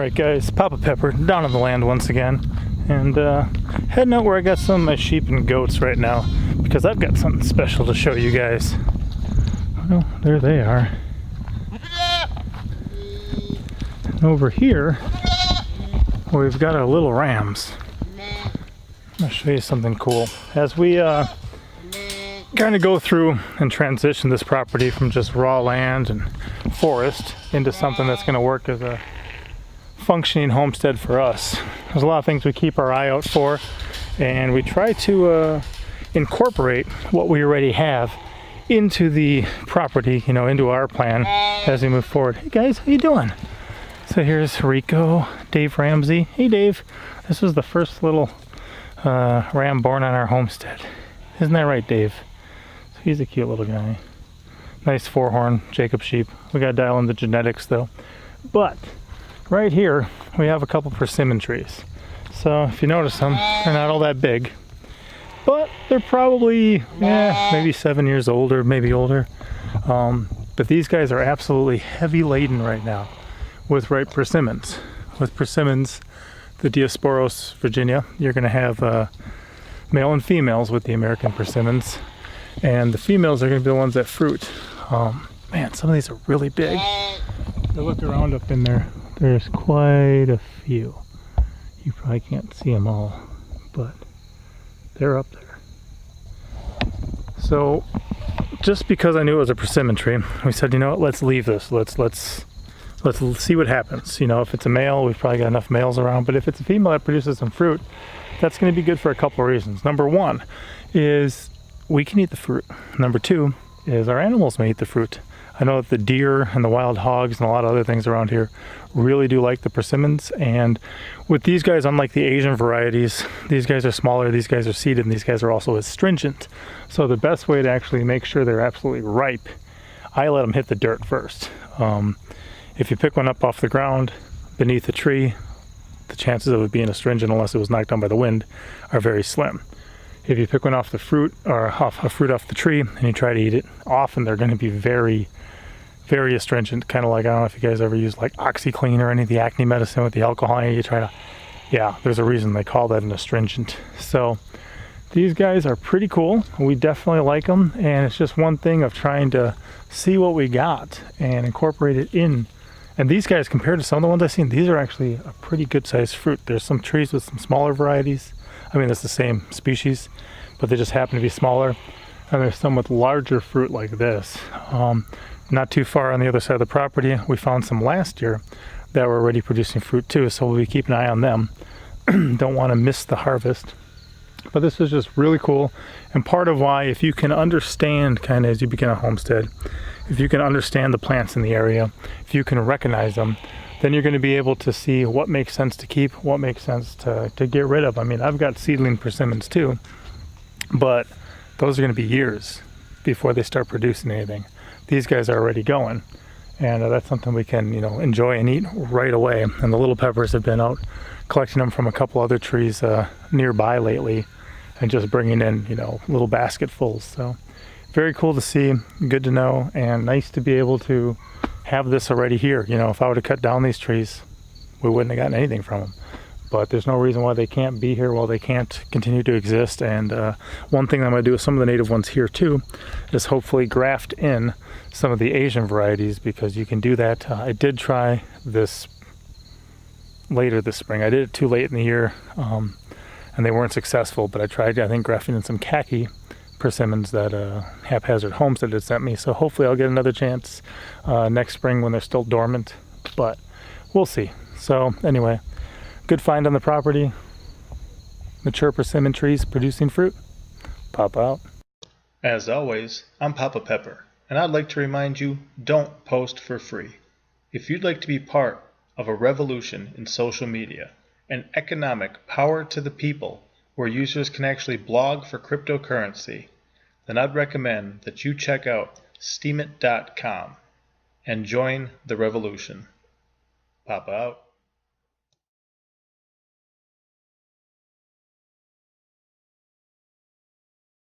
Alright guys, Papa Pepper down on the land once again, and heading out where I got some of my sheep and goats right now, because I've got something special to show you guys. Well, there they are. And over here, we've got our little rams. I'll show you something cool. As we kind of go through and transition this property from just raw land and forest into something that's going to work as a functioning homestead for us. There's a lot of things we keep our eye out for, and we try to incorporate what we already have into the property, you know, into our plan as we move forward. Hey guys, how you doing? So here's Rico, Dave Ramsey. Hey Dave, this was the first little ram born on our homestead. Isn't that right, Dave? So he's a cute little guy. Nice 4-horn Jacob sheep. We gotta dial in the genetics though. But right here we have a couple persimmon trees. So if you notice them, they're not all that big, but they're probably maybe 7 years old or maybe older. But these guys are absolutely heavy laden right now with ripe persimmons. With persimmons, the Diosporos Virginia, you're going to have male and females with the American persimmons, and the females are going to be the ones that fruit. Man, some of these are really big. If I look around up in there, there's quite a few. You probably can't see them all, but they're up there. So just because I knew it was a persimmon tree, we said, you know what, let's leave this. Let's see what happens. You know, if it's a male, we've probably got enough males around, but if it's a female that produces some fruit, that's going to be good for a couple of reasons. Number one is we can eat the fruit. Number two is our animals may eat the fruit. I know that the deer and the wild hogs and a lot of other things around here really do like the persimmons, and with these guys, unlike the Asian varieties, these guys are smaller, these guys are seeded, and these guys are also astringent. So the best way to actually make sure they're absolutely ripe, I let them hit the dirt first. If you pick one up off the ground beneath a tree, the chances of it being astringent, unless it was knocked down by the wind, are very slim. If you pick one off the fruit, or a fruit off the tree, and you try to eat it, often they're going to be very, very astringent. Kind of like, I don't know if you guys ever use like OxyClean or any of the acne medicine with the alcohol, and you try to, yeah, there's a reason they call that an astringent. So these guys are pretty cool. We definitely like them, and it's just one thing of trying to see what we got and incorporate it in. And these guys, compared to some of the ones I've seen, these are actually a pretty good sized fruit. There's some trees with some smaller varieties. I mean, it's the same species, but they just happen to be smaller. And there's some with larger fruit like this. Not too far on the other side of the property, we found some last year that were already producing fruit too, so we'll be keeping an eye on them. Don't want to miss the harvest. But this is just really cool, and part of why, if you can understand kind of as you begin a homestead, if you can understand the plants in the area, if you can recognize them, then you're going to be able to see what makes sense to keep, what makes sense to get rid of. I mean, I've got seedling persimmons too, but those are going to be years before they start producing anything. These guys are already going, and that's something we can, you know, enjoy and eat right away. And the little peppers have been out collecting them from a couple other trees nearby lately, and just bringing in, you know, little basketfuls. So very cool to see, good to know, and nice to be able to have this already here. You know, if I were to cut down these trees, we wouldn't have gotten anything from them. But there's no reason why they can't be here, while they can't continue to exist. And one thing I'm going to do with some of the native ones here too is hopefully graft in some of the Asian varieties, because you can do that. I did try this later this spring. I did it too late in the year, and they weren't successful, but I tried, I think, grafting in some khaki persimmons that Haphazard Homestead had sent me. So hopefully I'll get another chance next spring when they're still dormant, but we'll see. So anyway, good find on the property. Mature persimmon trees producing fruit. Pop out. As always, I'm Papa Pepper, and I'd like to remind you, don't post for free. If you'd like to be part of a revolution in social media, an economic power to the people where users can actually blog for cryptocurrency, then I'd recommend that you check out steemit.com and join the revolution. Papa out.